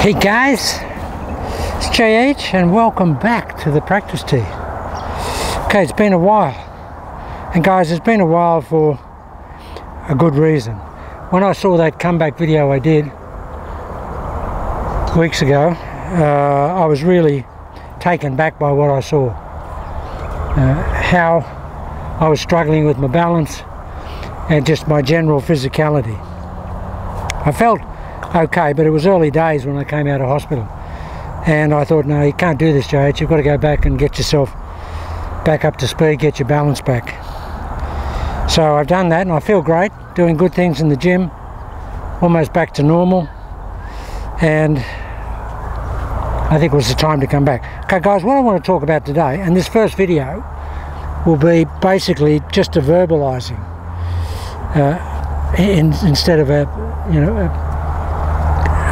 Hey guys, it's JH and welcome back to the practice tee. Okay, it's been a while, and guys, it's been a while for a good reason. When I saw that comeback video I did weeks ago, I was really taken back by what I saw. How I was struggling with my balance and just my general physicality. I felt okay, but it was early days when I came out of hospital, and I thought, no, you can't do this, JH. You've got to go back and get yourself back up to speed, get your balance back. So I've done that and I feel great, doing good things in the gym, almost back to normal, and I think it was the time to come back. Okay guys, what I want to talk about today, and this first video will be basically just a verbalizing instead of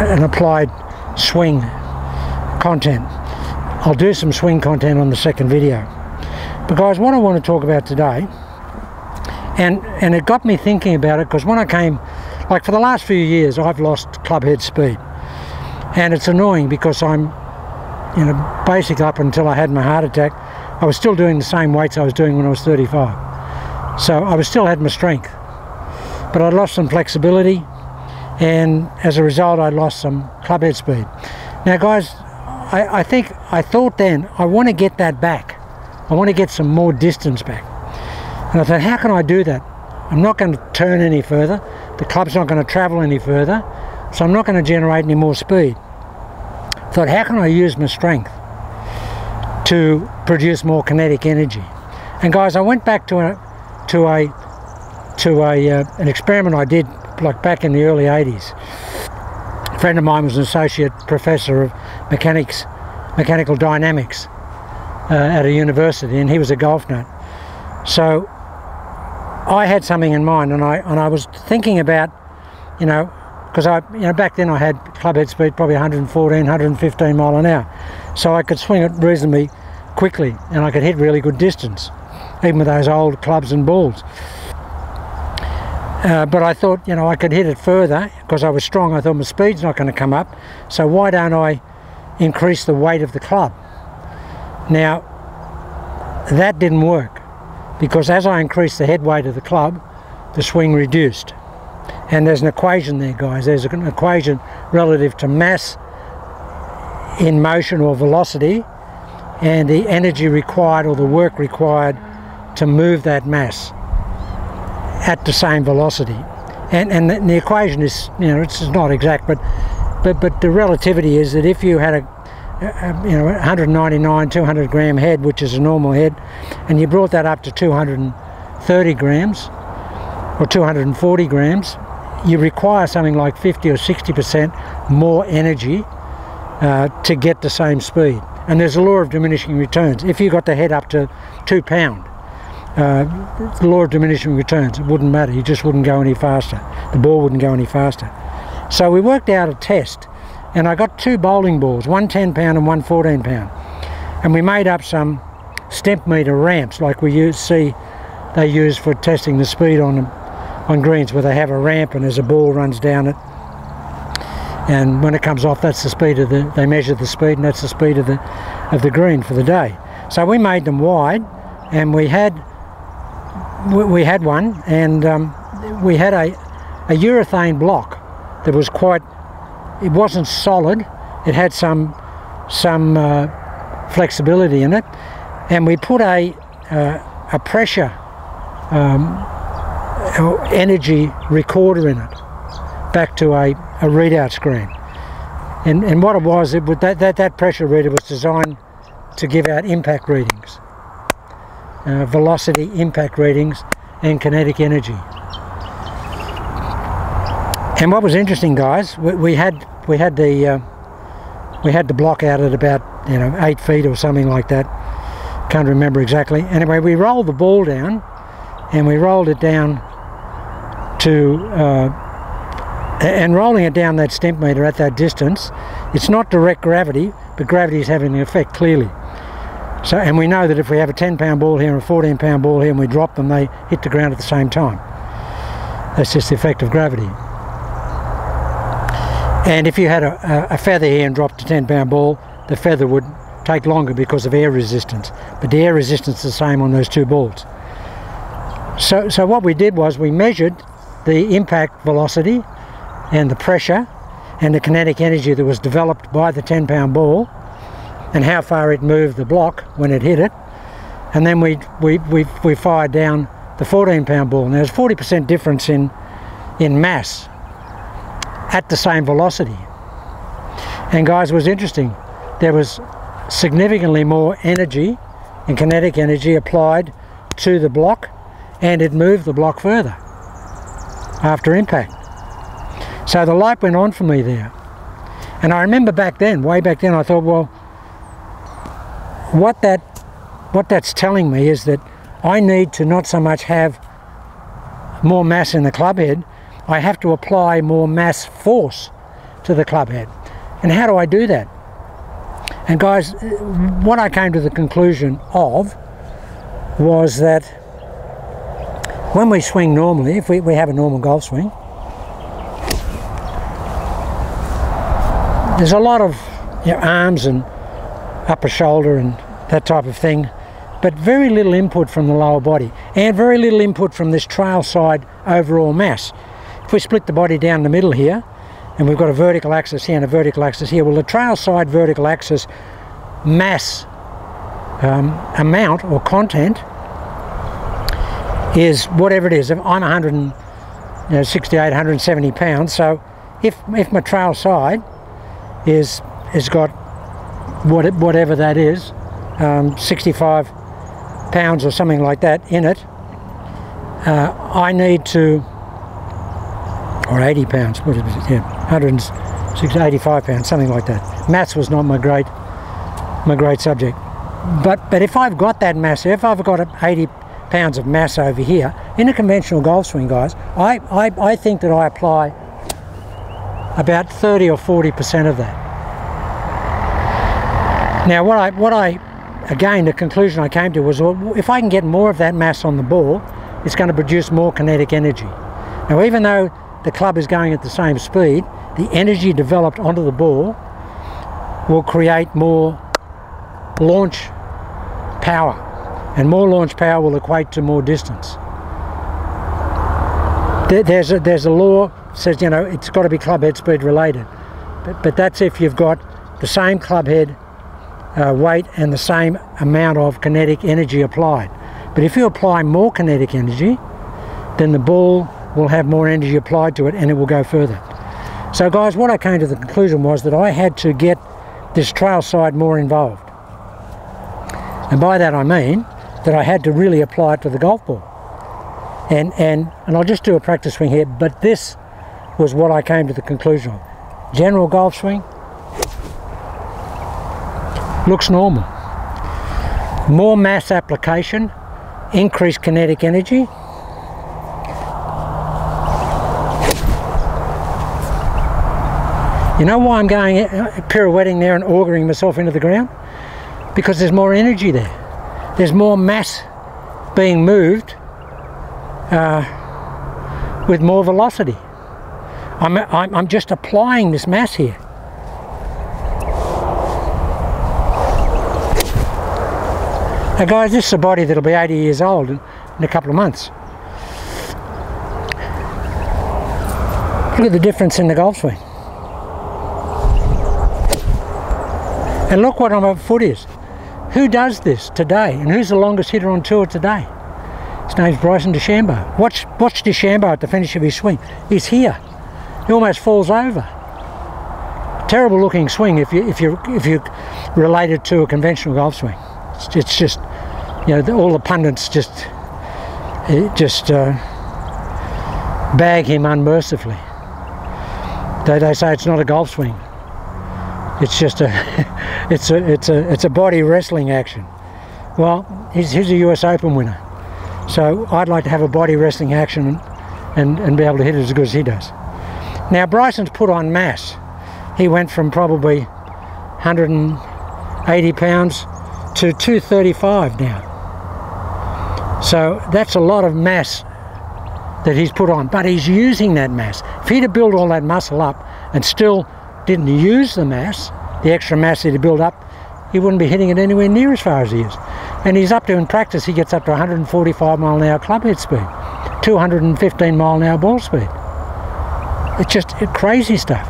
an applied swing content. I'll do some swing content on the second video. But guys, what I want to talk about today, and it got me thinking about it, because when I came, like for the last few years, I've lost club head speed, and it's annoying because I'm, basically up until I had my heart attack, I was still doing the same weights I was doing when I was 35. So I still had my strength, but I lost some flexibility, and as a result I lost some club head speed. Now guys, I thought then, I want to get that back. I want to get some more distance back. And I thought, how can I do that? I'm not going to turn any further, the club's not going to travel any further, so I'm not going to generate any more speed. I thought, how can I use my strength to produce more kinetic energy? And guys, I went back to an experiment I did like back in the early 80s. A friend of mine was an associate professor of mechanical dynamics at a university, and he was a golf nut. So I had something in mind, and I was thinking about, because back then I had club head speed probably 114, 115 mile an hour, so I could swing it reasonably quickly, and I could hit really good distance, even with those old clubs and balls. But I thought, I could hit it further because I was strong. I thought my speed's not going to come up, so why don't I increase the weight of the club? Now, that didn't work, because as I increased the head weight of the club, the swing reduced. And there's an equation there, guys. There's an equation relative to mass in motion or velocity, and the energy required or the work required to move that mass at the same velocity. And the equation is, it's not exact, but the relativity is that if you had a 199, 200 gram head, which is a normal head, and you brought that up to 230 grams or 240 grams, you require something like 50 or 60% more energy to get the same speed. And there's a law of diminishing returns. If you got the head up to 2 pound, the law of diminishing returns, it wouldn't matter, you just wouldn't go any faster, the ball wouldn't go any faster. So we worked out a test, and I got 2 bowling balls, one 10 pound and one 14 pound, and we made up some stemp meter ramps like they use for testing the speed on greens, where they have a ramp and as a ball runs down it, and when it comes off, that's the speed of they measure the speed, and that's the speed of the green for the day. So we made them wide, and we had one, and we had a urethane block that was it wasn't solid, it had some flexibility in it, and we put a pressure energy recorder in it back to a readout screen, and what it was, that pressure reader was designed to give out impact readings, velocity impact readings and kinetic energy. And what was interesting, guys, we had the block out at about 8 feet or something like that, can't remember exactly. Anyway, we rolled the ball down, and we rolled it down to and rolling it down that stemp meter at that distance, it's not direct gravity, but gravity is having an effect clearly. So, and we know that if we have a 10 pound ball here and a 14 pound ball here and we drop them, they hit the ground at the same time. That's just the effect of gravity. And if you had a feather here and dropped a 10-pound ball, the feather would take longer because of air resistance. But the air resistance is the same on those two balls. So what we did was we measured the impact velocity and the pressure and the kinetic energy that was developed by the 10-pound ball and how far it moved the block when it hit it. And then we fired down the 14-pound ball. Now there's 40% difference in mass at the same velocity. And guys, it was interesting. There was significantly more energy and kinetic energy applied to the block, and it moved the block further after impact. So the light went on for me there. And I remember back then, way back then, I thought, well, what that's telling me is that I need to not so much have more mass in the club head, I have to apply more mass force to the club head. And how do I do that? And guys, what I came to the conclusion of was that when we swing normally, if we have a normal golf swing, there's a lot of arms and upper shoulder and that type of thing, but very little input from the lower body and very little input from this trail side overall mass. If we split the body down the middle here, and we've got a vertical axis here and a vertical axis here, well, the trail side vertical axis mass amount or content is whatever it is. I'm 168, 170 pounds, so if my trail side is got whatever that is, 65 pounds or something like that in it, I need to, or 80 pounds, what is it? Yeah, 185 pounds, something like that. Maths was not my great subject. But if I've got that mass, if I've got 80 pounds of mass over here in a conventional golf swing, guys, I think that I apply about 30 or 40% of that. Now again, the conclusion I came to was, well, if I can get more of that mass on the ball, it's going to produce more kinetic energy. Now, even though the club is going at the same speed, the energy developed onto the ball will create more launch power, and more launch power will equate to more distance. There's a law that says, it's got to be club head speed related, but that's if you've got the same club head weight and the same amount of kinetic energy applied. But if you apply more kinetic energy, then the ball will have more energy applied to it and it will go further. So guys, what I came to the conclusion was that I had to get this trail side more involved. And by that I mean that I had to really apply it to the golf ball. And I'll just do a practice swing here, but this was what I came to the conclusion of. General golf swing looks normal. More mass application, increased kinetic energy. You know why I'm going pirouetting there and auguring myself into the ground? Because there's more energy there. There's more mass being moved with more velocity. I'm just applying this mass here. Now guys, this is a body that'll be 80 years old in a couple of months. Look at the difference in the golf swing. And look what my foot is. Who does this today? And who's the longest hitter on tour today? His name's Bryson DeChambeau. Watch DeChambeau at the finish of his swing. He's here. He almost falls over. Terrible looking swing if you relate it to a conventional golf swing. It's just, all the pundits just bag him unmercifully. They say it's not a golf swing. It's just it's a body wrestling action. Well, he's a US Open winner, so I'd like to have a body wrestling action and be able to hit it as good as he does. Now Bryson's put on mass. He went from probably 180 pounds to 235 now. So that's a lot of mass that he's put on, but he's using that mass. If he'd have built all that muscle up and still didn't use the mass, the extra mass that he built up, he wouldn't be hitting it anywhere near as far as he is. And he's up to, in practice, he gets up to 145 mile an hour club head speed, 215 mile an hour ball speed. It's just crazy stuff.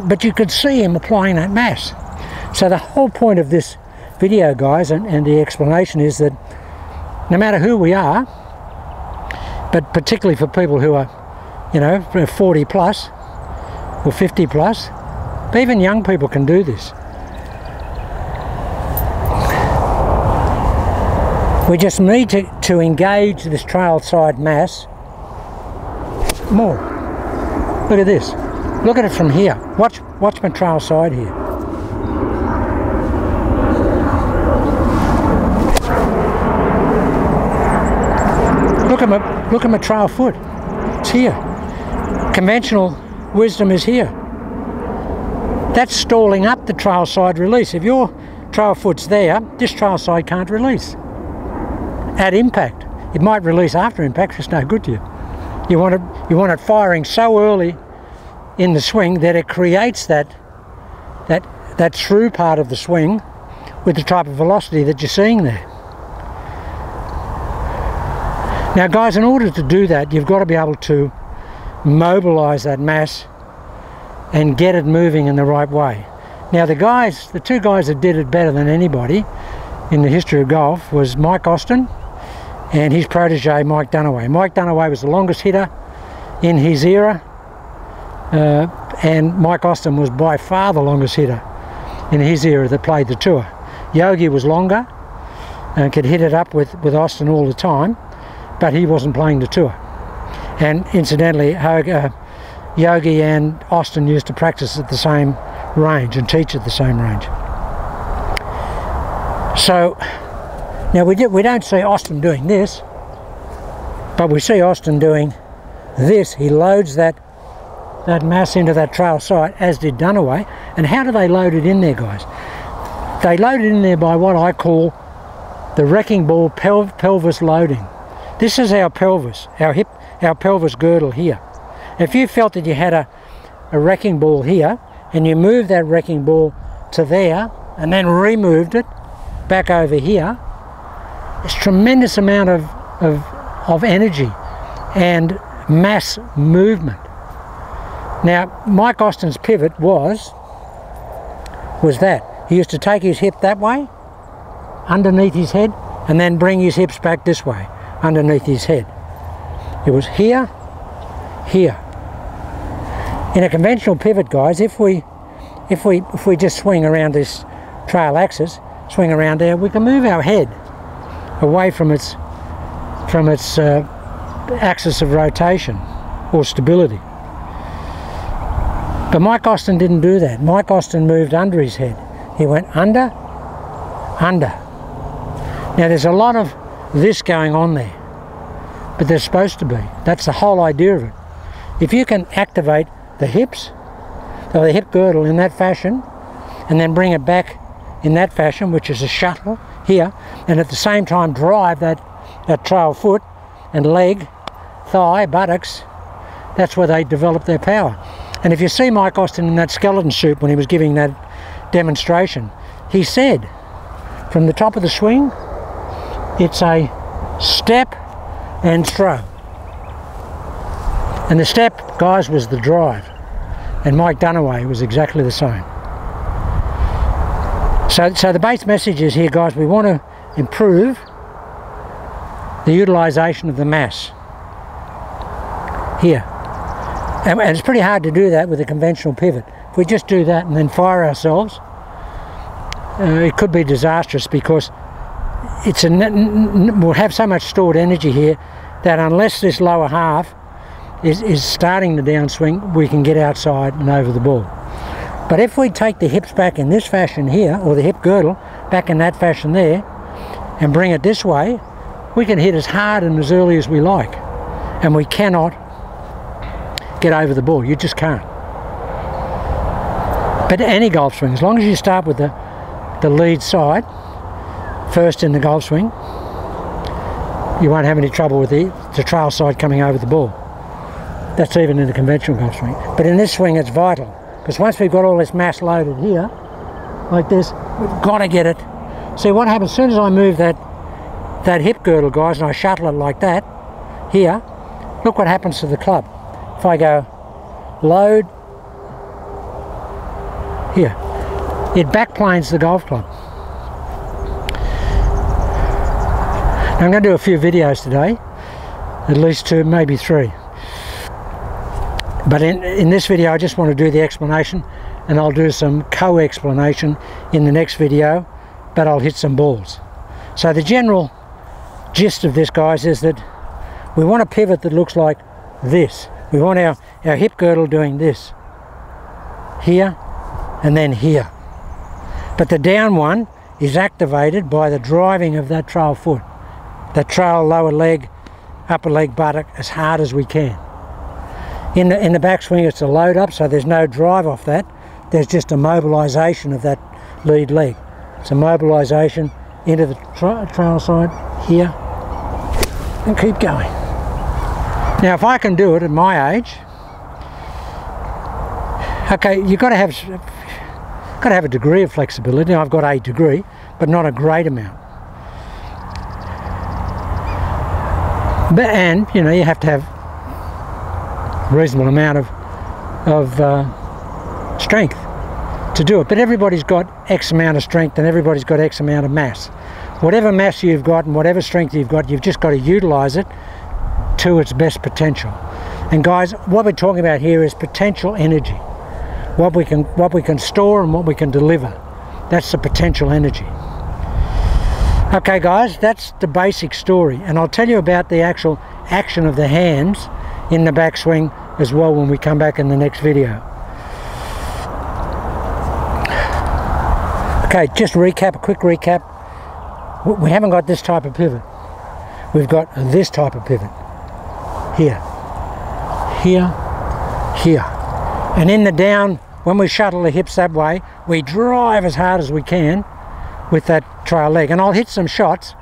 But you could see him applying that mass. So the whole point of this video, guys, and the explanation is that no matter who we are, but particularly for people who are, you know, 40 plus or 50 plus, but even young people can do this. We just need to engage this trail side mass more. Look at this. Look at it from here. Watch my trail side here. Look at my trail foot. It's here. Conventional wisdom is here. That's stalling up the trail side release. If your trail foot's there, this trail side can't release. At impact. It might release after impact, it's no good to you. You want it firing so early in the swing that it creates that through part of the swing with the type of velocity that you're seeing there. Now guys, in order to do that, you've got to be able to mobilize that mass and get it moving in the right way. Now the two guys that did it better than anybody in the history of golf was Mike Austin and his protege Mike Dunaway. Mike Dunaway was the longest hitter in his era, and Mike Austin was by far the longest hitter in his era that played the tour. Yogi was longer and could hit it up with Austin all the time, but he wasn't playing the tour. And incidentally, Yogi and Austin used to practice at the same range and teach at the same range. So now we don't see Austin doing this, but we see Austin doing this. He loads that mass into that trail side, as did Dunaway. And how do they load it in there, guys? They load it in there by what I call the wrecking ball pelvis loading. This is our pelvis, our pelvis girdle here. If you felt that you had a wrecking ball here, and you moved that wrecking ball to there, and then removed it back over here, there's a tremendous amount of energy and mass movement. Now, Mike Austin's pivot was that. He used to take his hip that way, underneath his head, and then bring his hips back this way, underneath his head. It was here, here. In a conventional pivot, guys, if we just swing around this trail axis, swing around there, we can move our head away from its axis of rotation or stability. But Mike Austin didn't do that. Mike Austin moved under his head. He went under, under. Now there's a lot of this going on there, but there's supposed to be. That's the whole idea of it. If you can activate the hips, or the hip girdle in that fashion, and then bring it back in that fashion, which is a shuttle here, and at the same time drive that trail foot and leg, thigh, buttocks, that's where they develop their power. And if you see Mike Austin in that skeleton suit when he was giving that demonstration, he said from the top of the swing, it's a step and throw. And the step, guys, was the drive. And Mike Dunaway was exactly the same. So the base message is here, guys, we want to improve the utilisation of the mass here. And it's pretty hard to do that with a conventional pivot. If we just do that and then fire ourselves, it could be disastrous, because we'll have so much stored energy here that unless this lower half is starting the downswing, we can get outside and over the ball. But if we take the hips back in this fashion here, or the hip girdle back in that fashion there, and bring it this way, we can hit as hard and as early as we like. And we cannot get over the ball. You just can't. But any golf swing, as long as you start with the lead side first in the golf swing, you won't have any trouble with the trail side coming over the ball. That's even in a conventional golf swing. But in this swing, it's vital because once we've got all this mass loaded here, like this, we've got to get it. See what happens as soon as I move that hip girdle, guys, and I shuttle it like that, here, look what happens to the club. If I go load, here, it backplanes the golf club. Now I'm going to do a few videos today, at least 2, maybe 3. But in this video I just want to do the explanation, and I'll do some co-explanation in the next video, but I'll hit some balls. So the general gist of this, guys, is that we want a pivot that looks like this. We want our hip girdle doing this, here and then here. But the down one is activated by the driving of that trail foot, that trail lower leg, upper leg buttock as hard as we can. In the backswing it's a load up, so there's no drive off that. There's just a mobilisation of that lead leg. It's a mobilisation into the trail side here and keep going. Now if I can do it at my age, okay, you've got to have a degree of flexibility. I've got a degree, but not a great amount. And you know, you have to have a reasonable amount of strength to do it. But everybody's got X amount of strength and everybody's got X amount of mass. Whatever mass you've got and whatever strength you've got, you've just got to utilize it to its best potential. And guys, what we're talking about here is potential energy. What we can store and what we can deliver. That's the potential energy. Okay guys, that's the basic story, and I'll tell you about the actual action of the hands in the backswing as well when we come back in the next video. Okay, just a quick recap. We haven't got this type of pivot. We've got this type of pivot. Here, here, here. And in the down, when we shuttle the hips that way, we drive as hard as we can with that trail leg. And I'll hit some shots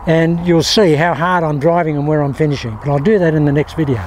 and you'll see how hard I'm driving and where I'm finishing. But I'll do that in the next video.